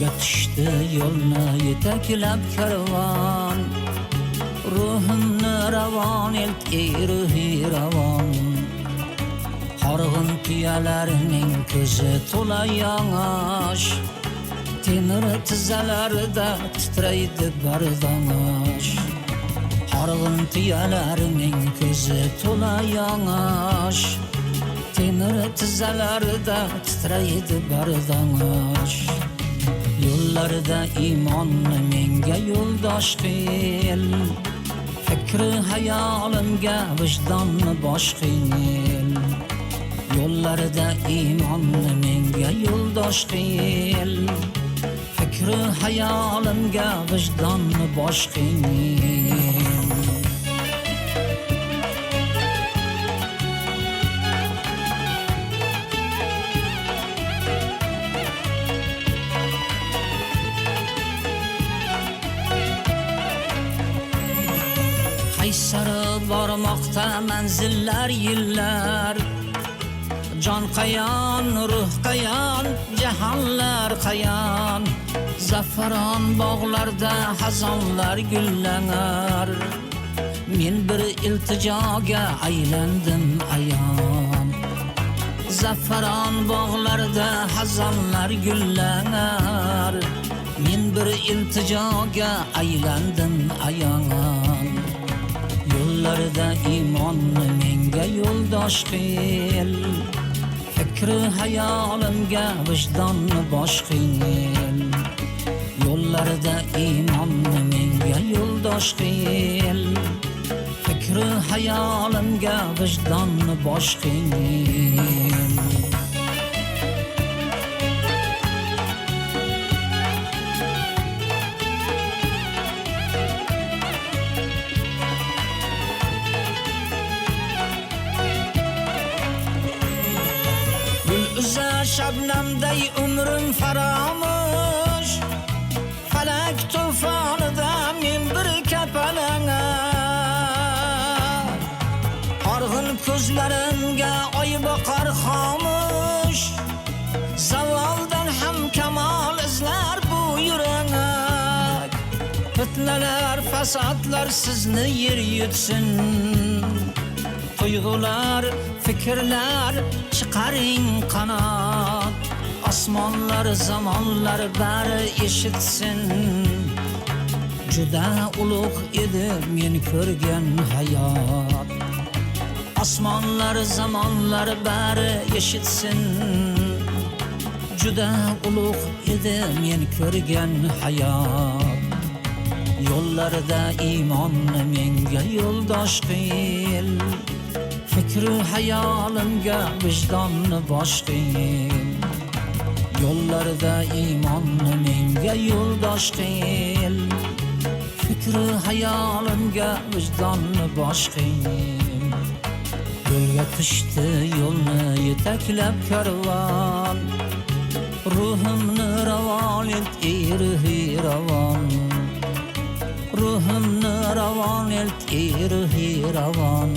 Yo'lga tushdi yo'lni yetaklab karvon, ruhimni ravon ruhi ravon. Horg'in tuyalarning ko'zi to'la yog'och, temir tizzalarida titraydi bardosh. Horg'in tuyalarning ko'zi to'la yog'och, temir tizzalarida titraydi bardosh. Yo'llarda iymonni menga yo'ldosh qil, fikri hayolimga vijdonni bosh qil. Yo'llarda iymonni menga yo'ldosh qil, fikri hayolimga vijdonni bosh qil. Qaysari bormoqda manzillar yillar, jon qayon, ruh qayon, jahonlar qayon. Zafaron bog'larda xazonlar gullanar, men bir iltijoga aylandim ayon. Zafaron bog'larda xazonlar gullanar, men bir iltijoga aylandim ayon. Yo'llarda iymonni menga yo'ldosh qil, fikri hayolimga vijdonni bosh qil. Yo'llarda iymonni menga yo'ldosh qil, fikri hayolimga vijdonni bosh qil. Uzar şabnamday umrim faramush, falak tufonida men bir kapalanga. Horg'in ko'zlarimga oy boqar xomush, zavoldan ham kamol izlar bu yurak. Fitnalar, fasodlar sizni yer yutsin, tuyg'ular, fikrlar chiqaring qanot. Osmonlar, zamonlar bari eshitsin, juda ulug' edi men ko'rgan hayot. Osmonlar, zamonlar bari eshitsin, juda ulug' edi men ko'rgan hayot. Yo'llarda iymonni menga yo'ldosh qil, fikri hayolimga vijdonni bosh qil. Yo'llarda iymonni menga yo'ldosh qil, fikri hayolimga vijdonni bosh qil. Yo'lga tushdi yo'lni yetaklab karvon, ruhimni ravon ruhi ravon. Ruhimni ravon ruhi ravon.